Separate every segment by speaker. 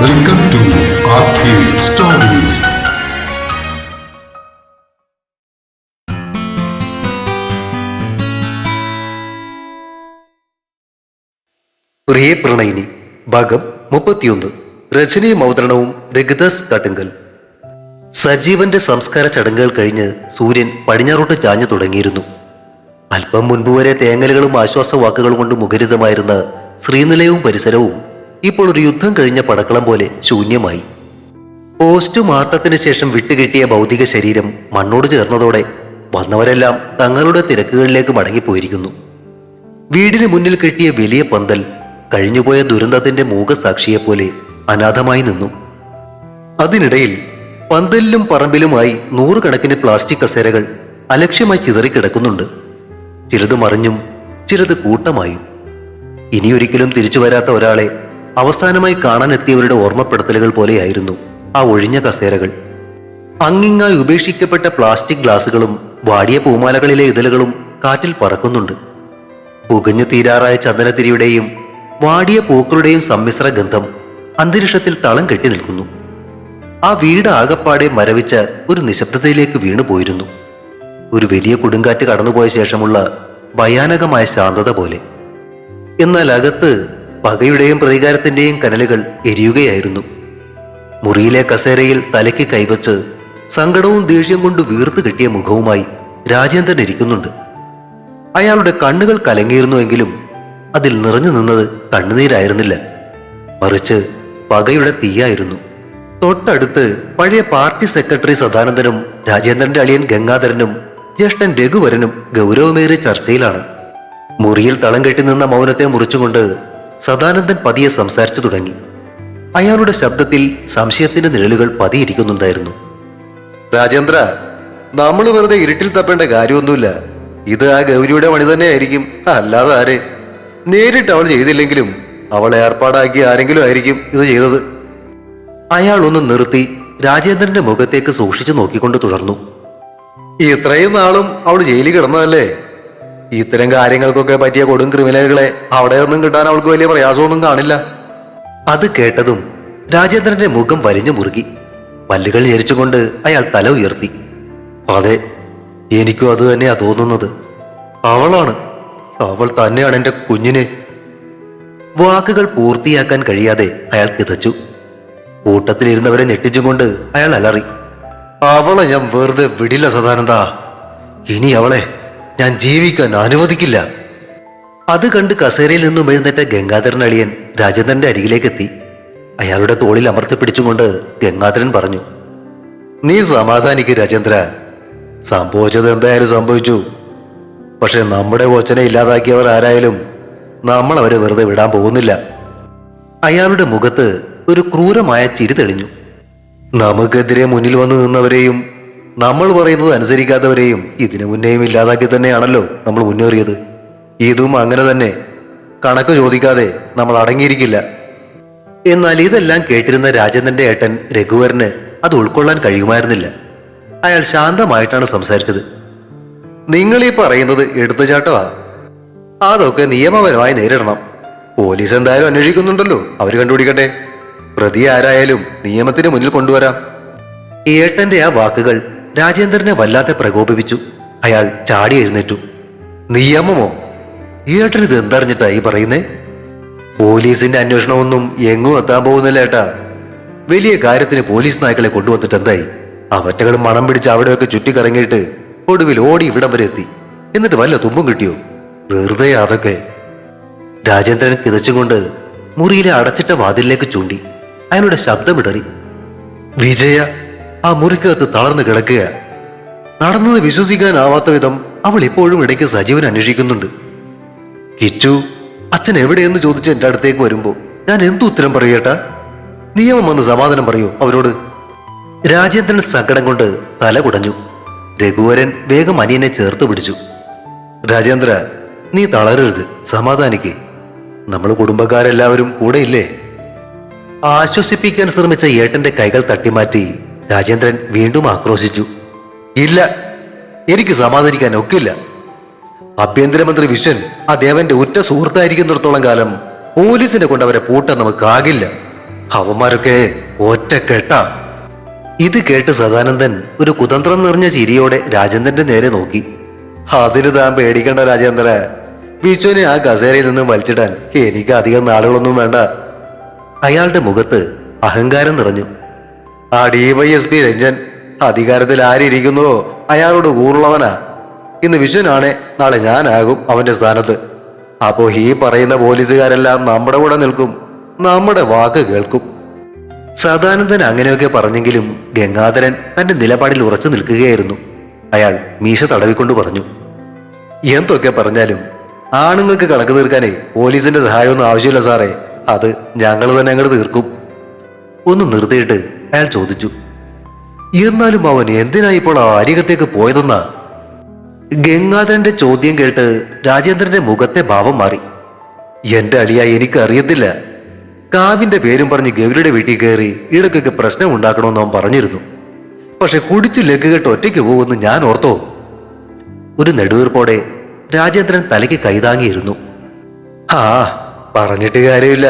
Speaker 1: Welcome to RK's Stories.
Speaker 2: പ്രിയ പ്രണയിനി ഭാഗം 31. രചനയും അവതരണവും രഘുദാസ് കാട്ടുങ്കൽ. സജീവന്റെ സംസ്കാര ചടങ്ങുകൾ കഴിഞ്ഞ് സൂര്യൻ പടിഞ്ഞാറോട്ട് ചാഞ്ഞു തുടങ്ങിയിരുന്നു. അല്പം മുൻപ് വരെ തേങ്ങലുകളും ആശ്വാസവാക്കുകളും കൊണ്ട് മുഖരിതമായിരുന്ന ശ്രീനിലയവും പരിസരവും ഇപ്പോൾ ഒരു യുദ്ധം കഴിഞ്ഞ പടക്കളം പോലെ ശൂന്യമായി. പോസ്റ്റ്മോർട്ടത്തിന് ശേഷം വിട്ടുകിട്ടിയ ഭൗതിക ശരീരം മണ്ണോട് ചേർന്നതോടെ വന്നവരെല്ലാം തങ്ങളുടെ തിരക്കുകളിലേക്ക് മടങ്ങിപ്പോയിരിക്കുന്നു. വീടിന് മുന്നിൽ കെട്ടിയ വലിയ പന്തൽ കഴിഞ്ഞുപോയ ദുരന്തത്തിന്റെ മൂകസാക്ഷിയെപ്പോലെ അനാഥമായി നിന്നു. അതിനിടയിൽ പന്തലിലും പറമ്പിലുമായി നൂറുകണക്കിന് പ്ലാസ്റ്റിക് കസേരകൾ അലക്ഷ്യമായി ചിതറിക്കിടക്കുന്നുണ്ട്. ചിലത് മറിഞ്ഞും ചിലത് കൂട്ടമായും. ഇനിയൊരിക്കലും തിരിച്ചു വരാത്ത ഒരാളെ അവസാനമായി കാണാനെത്തിയവരുടെ ഓർമ്മപ്പെടുത്തലുകൾ പോലെയായിരുന്നു ആ ഒഴിഞ്ഞ കസേരകൾ. അങ്ങിങ്ങായി ഉപേക്ഷിക്കപ്പെട്ട പ്ലാസ്റ്റിക് ഗ്ലാസുകളും വാടിയ പൂമാലകളിലെ ഇതളുകളും കാറ്റിൽ പറക്കുന്നുണ്ട്. പുകഞ്ഞു തീരാറായ ചന്ദനത്തിരിയുടെയും വാടിയ പൂക്കളുടെയും സമ്മിശ്ര ഗന്ധം അന്തരീക്ഷത്തിൽ തളം കെട്ടി നിൽക്കുന്നു. ആ വീട് ആകപ്പാടെ മരവിച്ച ഒരു നിശബ്ദതയിലേക്ക് വീണുപോയിരുന്നു. ഒരു വലിയ കൊടുങ്കാറ്റ് കടന്നുപോയ ശേഷമുള്ള ഭയാനകമായ ശാന്തത പോലെ. എന്നാൽ അകത്ത് പകയുടെയും പ്രതികാരത്തിന്റെയും കനലുകൾ എരിയുകയായിരുന്നു. മുറിയിലെ കസേരയിൽ തലയ്ക്ക് കൈവച്ച് സങ്കടവും ദേഷ്യം കൊണ്ട് വീർത്തു കിട്ടിയ മുഖവുമായി രാജേന്ദ്രൻ ഇരിക്കുന്നുണ്ട്. അയാളുടെ കണ്ണുകൾ കലങ്ങിയിരുന്നുവെങ്കിലും അതിൽ നിറഞ്ഞു നിന്നത് കണ്ണുനീരായിരുന്നില്ല, മറിച്ച് പകയുടെ തീയായിരുന്നു. തൊട്ടടുത്ത് പഴയ പാർട്ടി സെക്രട്ടറി സദാനന്ദനും രാജേന്ദ്രന്റെ അളിയൻ ഗംഗാധരനും ജ്യേഷ്ഠൻ രഘുവരനും ഗൗരവമേറിയ ചർച്ചയിലാണ്. മുറിയിൽ തളം കെട്ടി നിന്ന മൗനത്തെ മുറിച്ചുകൊണ്ട് സദാനന്ദൻ പതിയെ സംസാരിച്ചു തുടങ്ങി. അയാളുടെ ശബ്ദത്തിൽ സംശയത്തിന്റെ നിഴലുകൾ പതിയിരിക്കുന്നുണ്ടായിരുന്നു. രാജേന്ദ്ര, നമ്മൾ വെറുതെ ഇരുട്ടിൽ തപ്പേണ്ട കാര്യമൊന്നുമില്ല. ഇത് ആ ഗൗരിയുടെ പണി തന്നെയായിരിക്കും, അല്ലാതെ ആരെ. നേരിട്ട് അവൾ ചെയ്തില്ലെങ്കിലും അവളെ ഏർപ്പാടാക്കി ആരെങ്കിലും ആയിരിക്കും ഇത് ചെയ്തത്. അയാൾ ഒന്ന് നിർത്തി രാജേന്ദ്രന്റെ മുഖത്തേക്ക് സൂക്ഷിച്ചു നോക്കിക്കൊണ്ട് തുടർന്നു. ഇത്രയും നാളും അവൾ ജയിലിൽ കിടന്നതല്ലേ. ഇത്തരം കാര്യങ്ങൾക്കൊക്കെ പറ്റിയ കൊടും ക്രിമിനലുകളെ അവിടെ ഒന്നും കിട്ടാൻ അവൾക്ക് വലിയ പ്രയാസമൊന്നും കാണില്ല. അത് കേട്ടതും രാജേന്ദ്രന്റെ മുഖം വലിഞ്ഞു മുറുകി. പല്ലുകൾ ഞെരിച്ചുകൊണ്ട് അയാൾ തല ഉയർത്തി. അതെ, എനിക്കും അത് തന്നെയാ തോന്നുന്നത്. അവൾ തന്നെയാണ് എന്റെ കുഞ്ഞിനെ. വാക്കുകൾ പൂർത്തിയാക്കാൻ കഴിയാതെ അയാൾ കിതച്ചു. കൂട്ടത്തിലിരുന്നവരെ ഞെട്ടിച്ചുകൊണ്ട് അയാൾ അലറി. അവളെ ഞാൻ വെറുതെ വിടില്ല സദാനന്ദ. ഇനി അവളെ ഞാൻ ജീവിക്കാൻ അനുവദിക്കില്ല. അത് കണ്ട് കസേരയിൽ നിന്നും എഴുന്നേറ്റ ഗംഗാധരൻ അളിയൻ രാജേന്ദ്രന്റെ അരികിലേക്കെത്തി. അയാളുടെ തോളിൽ അമർത്തി പിടിച്ചുകൊണ്ട് ഗംഗാധരൻ പറഞ്ഞു, നീ സമാധാനിക്ക് രാജേന്ദ്ര. സംഭവിച്ചത് എന്തായാലും സംഭവിച്ചു. പക്ഷെ നമ്മുടെ കൊച്ചനെ ഇല്ലാതാക്കിയവർ ആരായാലും നമ്മൾ അവരെ വെറുതെ വിടാൻ പോകുന്നില്ല. അയാളുടെ മുഖത്ത് ഒരു ക്രൂരമായ ചിരി തെളിഞ്ഞു. നമുക്കെതിരെ മുന്നിൽ വന്നു നിന്നവരെയും നമ്മൾ പറയുന്നത് അനുസരിക്കാത്തവരെയും ഇതിനു മുന്നേയും ഇല്ലാതാക്കി തന്നെയാണല്ലോ നമ്മൾ മുന്നേറിയത്. ഇതും അങ്ങനെ തന്നെ. കണക്ക് ചോദിക്കാതെ നമ്മൾ അടങ്ങിയിരിക്കില്ല. എന്നാൽ ഇതെല്ലാം കേട്ടിരുന്ന രാജേന്ദ്രന്റെ ഏട്ടൻ രഘുവരന് അത് ഉൾക്കൊള്ളാൻ കഴിയുമായിരുന്നില്ല. അയാൾ ശാന്തമായിട്ടാണ് സംസാരിച്ചത്. നിങ്ങൾ ഈ പറയുന്നത് എടുത്തുചാട്ടമാ. അതൊക്കെ നിയമപരമായി നേരിടണം. പോലീസ് എന്തായാലും അന്വേഷിക്കുന്നുണ്ടല്ലോ, അവർ കണ്ടുപിടിക്കട്ടെ. പ്രതി ആരായാലും നിയമത്തിന് മുന്നിൽ കൊണ്ടുവരാം. ഏട്ടന്റെ ആ വാക്കുകൾ രാജേന്ദ്രനെ വല്ലാതെ പ്രകോപിപ്പിച്ചു. അയാൾ ചാടി എഴുന്നേറ്റു. നിയമമോ? ഏട്ടൻ ഇത് എന്തറിഞ്ഞിട്ടാ ഈ പറയുന്നേ? പോലീസിന്റെ അന്വേഷണമൊന്നും എങ്ങും എത്താൻ പോകുന്നില്ല ഏട്ടാ. വലിയ കാര്യത്തിന് പോലീസ് നായ്ക്കളെ കൊണ്ടുവന്നിട്ട് എന്തായി? അവറ്റകൾ മണം പിടിച്ച് അവിടെയൊക്കെ ചുറ്റിക്കറങ്ങിയിട്ട് ഒടുവിൽ ഓടി ഇവിടം വരെ എത്തി. എന്നിട്ട് വല്ല തുമ്പും കിട്ടിയോ? വെറുതെ അതൊക്കെ. രാജേന്ദ്രൻ കിതച്ചുകൊണ്ട് മുറിയിലെ അടച്ചിട്ട വാതിലിലേക്ക് ചൂണ്ടി. അയാളുടെ ശബ്ദമിടറി. വിജയ ആ മുറിക്കകത്ത് തളർന്നു കിടക്കുക. നടന്നത് വിശ്വസിക്കാനാവാത്ത വിധം അവൾ ഇപ്പോഴും ഇടയ്ക്ക് സജീവൻ അന്വേഷിക്കുന്നുണ്ട്. കിച്ചു അച്ഛൻ എവിടെയെന്ന് ചോദിച്ച് എന്റെ അടുത്തേക്ക് വരുമ്പോ ഞാൻ എന്തു ഉത്തരം പറയട്ടാ? നിയമം വന്ന് സമാധാനം പറയൂ അവരോട്. രാജേന്ദ്രൻ സങ്കടം കൊണ്ട് തല കുടഞ്ഞു. രഘുവരൻ വേഗം അനിയനെ ചേർത്ത് പിടിച്ചു. രാജേന്ദ്ര, നീ തളരരുത്, സമാധാനിക്കേ. നമ്മൾ കുടുംബക്കാരെല്ലാവരും കൂടെയില്ലേ? ആശ്വസിപ്പിക്കാൻ ശ്രമിച്ച ഏട്ടന്റെ കൈകൾ തട്ടിമാറ്റി രാജേന്ദ്രൻ വീണ്ടും ആക്രോശിച്ചു. ഇല്ല, എനിക്ക് സമാധാനിക്കാൻ ഒക്കില്ല. ആഭ്യന്തരമന്ത്രി വിശ്വൻ ആ ദേവന്റെ ഉറ്റ സുഹൃത്തായിരിക്കുന്നിടത്തോളം കാലം പോലീസിനെ കൊണ്ട് അവരെ പൂട്ടാൻ നമുക്കാകില്ല. അവന്മാരൊക്കെ ഒറ്റ കെട്ടാ. ഇത് കേട്ട് സദാനന്ദൻ ഒരു കുതന്ത്രം നിറഞ്ഞ ചിരിയോടെ രാജേന്ദ്രന്റെ നേരെ നോക്കി. അതിന് താൻ പേടിക്കേണ്ട രാജേന്ദ്ര, വിശ്വനെ ആ കസേരയിൽ നിന്നും വലിച്ചിടാൻ എനിക്ക് അധികം നാളുകളൊന്നും വേണ്ട. അയാളുടെ മുഖത്ത് അഹങ്കാരം നിറഞ്ഞു. ആ DYSP രഞ്ജൻ അധികാരത്തിൽ ആരിയ്ക്കുന്നുവോ അയാളോട് കൂറുള്ളവനാ. ഇന്ന് വിശ്വനാണെ നാളെ ഞാനാകും അവന്റെ സ്ഥാനത്ത്. അപ്പോ ഈ പറയുന്ന പോലീസുകാരെല്ലാം നമ്മുടെ കൂടെ നിൽക്കും, നമ്മുടെ വാക്ക് കേൾക്കും. സദാനന്ദൻ അങ്ങനെയൊക്കെ പറഞ്ഞെങ്കിലും ഗംഗാധരൻ തന്റെ നിലപാടിൽ ഉറച്ചു നിൽക്കുകയായിരുന്നു. അയാൾ മീശ തടവിക്കൊണ്ട് പറഞ്ഞു, എന്തൊക്കെ പറഞ്ഞാലും ആണുങ്ങൾക്ക് കണക്ക് തീർക്കാനേ പോലീസിന്റെ സഹായമൊന്നും ആവശ്യമില്ല സാറേ. അത് ഞങ്ങൾ തന്നെ അങ്ങോട്ട് തീർക്കും. ഒന്ന് നിർത്തിയിട്ട് അയാൾ ചോദിച്ചു, എന്നാലും അവൻ എന്തിനാ ഇപ്പോൾ അരികത്തേക്ക് പോയതെന്നാ? ഗംഗാധരന്റെ ചോദ്യം കേട്ട് രാജേന്ദ്രന്റെ മുഖത്തെ ഭാവം മാറി. എന്റെ അളിയ, എനിക്കറിയത്തില്ല. കാവിന്റെ പേരും പറഞ്ഞ് ഗൗരിയുടെ വീട്ടിൽ കയറി ഇടയ്ക്കൊക്കെ പ്രശ്നം ഉണ്ടാക്കണമെന്ന് അവൻ പറഞ്ഞിരുന്നു. പക്ഷെ കുടിച്ചു ലഗ് കെട്ട് ഒറ്റയ്ക്ക് പോകുമെന്ന് ഞാൻ ഓർത്തോ? ഒരു നെടുവീർപ്പോടെ രാജേന്ദ്രൻ തലയ്ക്ക് കൈതാങ്ങിയിരുന്നു. ആ, പറഞ്ഞിട്ട് കാര്യമില്ല.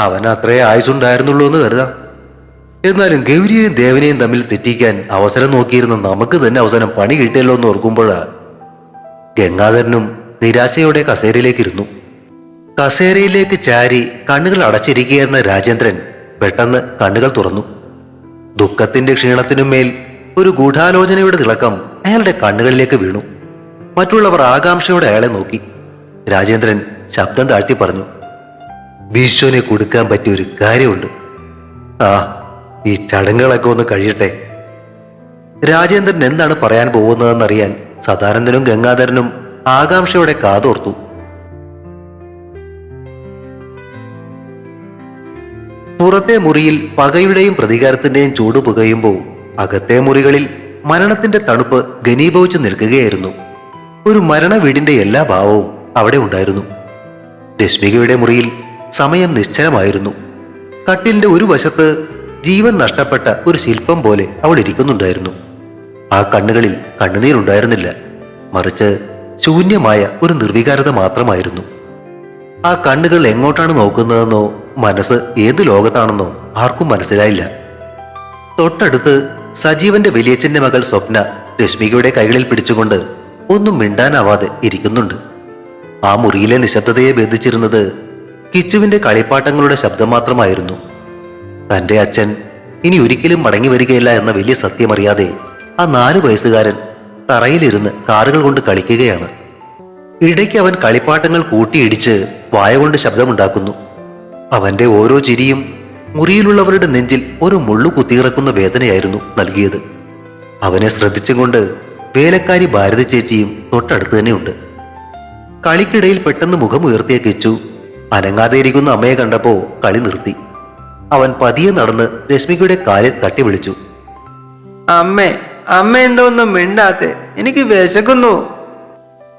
Speaker 2: അവൻ അത്രേ ആയുസുണ്ടായിരുന്നുള്ളൂ എന്ന് കരുതാം. എന്നാലും ഗൗരിയെയും ദേവനെയും തമ്മിൽ തെറ്റിക്കാൻ അവസരം നോക്കിയിരുന്ന നമുക്ക് തന്നെ അവസാനം പണി കിട്ടിയല്ലോ എന്ന് ഓർക്കുമ്പോഴാ. ഗംഗാധരനും നിരാശയോടെ കസേരയിലേക്കിരുന്നു. കസേരയിലേക്ക് ചാരി കണ്ണുകൾ അടച്ചിരിക്കുകയെന്ന രാജേന്ദ്രൻ പെട്ടെന്ന് കണ്ണുകൾ തുറന്നു. ദുഃഖത്തിന്റെ ക്ഷീണത്തിനും മേൽ ഒരു ഗൂഢാലോചനയുടെ തിളക്കം അയാളുടെ കണ്ണുകളിലേക്ക് വീണു. മറ്റുള്ളവർ ആകാംക്ഷയോടെ അയാളെ നോക്കി. രാജേന്ദ്രൻ ശബ്ദം താഴ്ത്തി പറഞ്ഞു, വിശ്വനെ കൊടുക്കാൻ പറ്റിയ ഒരു കാര്യമുണ്ട്. ആ, ഈ ചടങ്ങുകളൊക്കെ ഒന്ന് കഴിയട്ടെ. രാജേന്ദ്രൻ എന്താണ് പറയാൻ പോകുന്നതെന്നറിയാൻ സദാനന്ദനും ഗംഗാധരനും ആകാംക്ഷയോടെ കാതോർത്തു. പുറത്തെ മുറിയിൽ പകയുടെയും പ്രതികാരത്തിന്റെയും ചൂട് പുകയുമ്പോൾ അകത്തെ മുറികളിൽ മരണത്തിന്റെ തണുപ്പ് ഘനീഭവിച്ചു നിൽക്കുകയായിരുന്നു. ഒരു മരണ വീടിന്റെ എല്ലാ ഭാവവും അവിടെ ഉണ്ടായിരുന്നു. രശ്മികയുടെ മുറിയിൽ സമയം നിശ്ചലമായിരുന്നു. കട്ടിലിന്റെ ഒരു വശത്ത് ജീവൻ നഷ്ടപ്പെട്ട ഒരു ശില്പം പോലെ അവൾ ഇരിക്കുന്നുണ്ടായിരുന്നു. ആ കണ്ണുകളിൽ കണ്ണുനീരുണ്ടായിരുന്നില്ല, മറിച്ച് ശൂന്യമായ ഒരു നിർവികാരത മാത്രമായിരുന്നു. ആ കണ്ണുകൾ എങ്ങോട്ടാണ് നോക്കുന്നതെന്നോ മനസ്സ് ഏത് ലോകത്താണെന്നോ ആർക്കും മനസ്സിലായില്ല. തൊട്ടടുത്ത് സജീവന്റെ വലിയച്ഛന്റെ മകൾ സ്വപ്ന രശ്മികയുടെ കൈകളിൽ പിടിച്ചുകൊണ്ട് ഒന്നും മിണ്ടാനാവാതെ ഇരിക്കുന്നുണ്ട്. ആ മുറിയിലെ നിശബ്ദതയെ ബന്ധിച്ചിരുന്നത് കിച്ചുവിന്റെ കളിപ്പാട്ടങ്ങളുടെ ശബ്ദം മാത്രമായിരുന്നു. തന്റെ അച്ഛൻ ഇനി ഒരിക്കലും മടങ്ങി വരികയില്ല എന്ന വലിയ സത്യമറിയാതെ ആ 4 വയസ്സുകാരൻ തറയിലിരുന്ന് കാറുകൾ കൊണ്ട് കളിക്കുകയാണ്. ഇടയ്ക്ക് അവൻ കളിപ്പാട്ടങ്ങൾ കൂട്ടിയിടിച്ച് വായ കൊണ്ട് ശബ്ദമുണ്ടാക്കുന്നു. അവന്റെ ഓരോ ചിരിയും മുറിയിലുള്ളവരുടെ നെഞ്ചിൽ ഒരു മുള്ളു കുത്തിയിറക്കുന്ന വേദനയായിരുന്നു നൽകിയത്. അവനെ ശ്രദ്ധിച്ചുകൊണ്ട് വേലക്കാരി ഭാരതി ചേച്ചിയും തൊട്ടടുത്ത് തന്നെയുണ്ട്. കളിക്കിടയിൽ പെട്ടെന്ന് മുഖമുയർത്തിയ കിച്ചു അനങ്ങാതെ ഇരിക്കുന്ന അമ്മയെ കണ്ടപ്പോ കളി നിർത്തി. അവൻ പതിയെ നടന്ന് രശ്മികയുടെ കാലിൽ തട്ടി വിളിച്ചു,
Speaker 3: അമ്മേ, അമ്മ എന്തോന്നും മിണ്ടാത്തെ? എനിക്ക് വിശക്കുന്നു.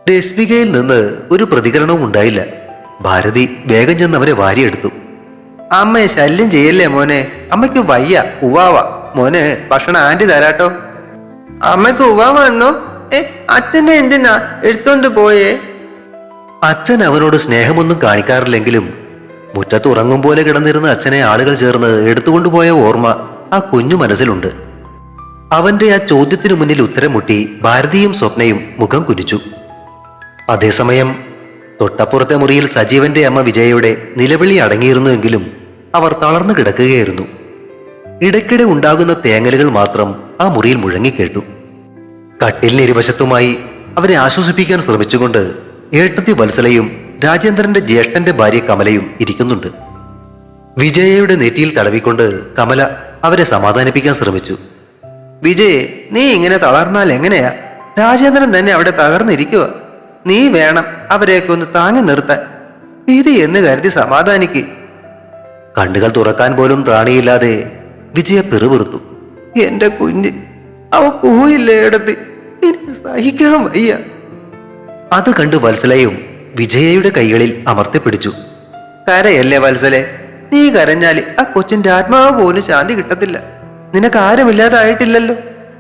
Speaker 2: രശ്മികയിൽ നിന്ന് ഒരു പ്രതികരണവും ഉണ്ടായില്ല. ഭാരതി വേഗം ചെന്ന് അവരെ വാരിയെടുത്തു.
Speaker 3: അമ്മയെ ശല്യം ചെയ്യല്ലേ മോനെ, അമ്മയ്ക്ക് വയ്യ. ഉവാവ മോനെ, ഭക്ഷണം ആന്റി തരാട്ടോ. അമ്മയ്ക്ക് ഉവാവ എന്നോ? അച്ഛനെ എന്തിനാ എടുത്തോണ്ട് പോയേ?
Speaker 2: അച്ഛൻ അവനോട് സ്നേഹമൊന്നും കാണിക്കാറില്ലെങ്കിലും മുറ്റത്ത് ഉറങ്ങും പോലെ കിടന്നിരുന്ന അച്ഛനെ ആളുകൾ ചേർന്ന് എടുത്തുകൊണ്ടുപോയ ഓർമ്മ ആ കുഞ്ഞു മനസ്സിലുണ്ട്. അവന്റെ ആ ചോദ്യത്തിനു മുന്നിൽ ഉത്തരം മുട്ടി ഭാരതിയും സ്വപ്നയും മുഖം കുനിച്ചു. അതേസമയം തൊട്ടപ്പുറത്തെ മുറിയിൽ സജീവന്റെ അമ്മ വിജയയുടെ നിലവിളി അടങ്ങിയിരുന്നുവെങ്കിലും അവർ തളർന്നു കിടക്കുകയായിരുന്നു. ഇടയ്ക്കിടെ ഉണ്ടാകുന്ന തേങ്ങലുകൾ മാത്രം ആ മുറിയിൽ മുഴങ്ങിക്കേട്ടു. കട്ടിലിന് ഇരുവശത്തുമായി അവരെ ആശ്വസിപ്പിക്കാൻ ശ്രമിച്ചുകൊണ്ട് ഏട്ടത്തി വത്സലയും രാജേന്ദ്രന്റെ ജ്യേഷ്ഠന്റെ ഭാര്യ കമലയും ഇരിക്കുന്നുണ്ട്. വിജയയുടെ നെറ്റിയിൽ തടവിക്കൊണ്ട് കമല അവരെ സമാധാനിപ്പിക്കാൻ ശ്രമിച്ചു.
Speaker 3: വിജയേ, നീ ഇങ്ങനെ തളർന്നാൽ എങ്ങനെയാ? രാജേന്ദ്രൻ തന്നെ അവിടെ തകർന്നിരിക്കുക. നീ വേണം അവരെയൊക്കെ ഒന്ന് താങ്ങി നിർത്താൻ. ഇത് എന്ന് കരുതി സമാധാനിക്ക്.
Speaker 2: കണ്ണുകൾ തുറക്കാൻ പോലും ത്രാണിയില്ലാതെ വിജയ പിറുപിറുത്തു.
Speaker 3: എന്റെ കുഞ്ഞ്, അവ പോയില്ലേ ഇടത്ത്? എനിക്ക് സഹിക്കാൻ വയ്യ.
Speaker 2: അത് കണ്ട് വത്സലയും വിജയയുടെ കൈകളിൽ അമർത്തിപ്പിടിച്ചു.
Speaker 3: കരയല്ലേ വത്സലെ, നീ കരഞ്ഞാല് ആ കൊച്ചിന്റെ ആത്മാവ് പോലും ശാന്തി കിട്ടത്തില്ല. നിനക്ക് ആരുമില്ലാതായിട്ടില്ലല്ലോ.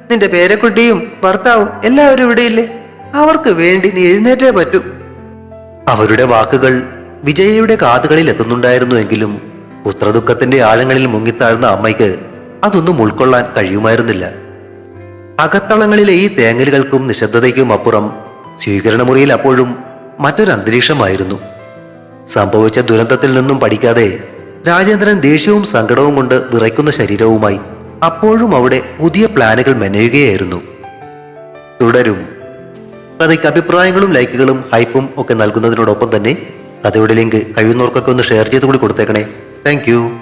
Speaker 3: നിന്റെ പേരക്കുട്ടിയും ഭർത്താവും എല്ലാവരും ഇവിടെയില്ലേ? അവർക്ക് വേണ്ടി നീ എഴുന്നേറ്റേ പറ്റൂ.
Speaker 2: അവരുടെ വാക്കുകൾ വിജയയുടെ കാതുകളിൽ എത്തുന്നുണ്ടായിരുന്നുവെങ്കിലും പുത്രദുഃഖത്തിന്റെ ആഴങ്ങളിൽ മുങ്ങിത്താഴ്ന്ന അമ്മയ്ക്ക് അതൊന്നും ഉൾക്കൊള്ളാൻ കഴിയുമായിരുന്നില്ല. അകത്തളങ്ങളിലെ ഈ തേങ്ങലുകൾക്കും നിശബ്ദതയ്ക്കും അപ്പുറം സ്വീകരണമുറിയിൽ അപ്പോഴും മറ്റൊരു അന്തരീക്ഷമായിരുന്നു. സംഭവിച്ച ദുരന്തത്തിൽ നിന്നും പഠിക്കാതെ രാജേന്ദ്രൻ ദേഷ്യവും സങ്കടവും കൊണ്ട് വിറയ്ക്കുന്ന ശരീരവുമായി അപ്പോഴും അവിടെ പുതിയ പ്ലാനുകൾ മെനയുകയായിരുന്നു. തുടരും. കഥയ്ക്ക് അഭിപ്രായങ്ങളും ലൈക്കുകളും ഹൈപ്പും ഒക്കെ നൽകുന്നതിനോടൊപ്പം തന്നെ കഥയുടെ ലിങ്ക് കഴിയുന്നവർക്കൊക്കെ ഒന്ന് ഷെയർ ചെയ്ത് കൂടി കൊടുത്തേക്കണേ. താങ്ക്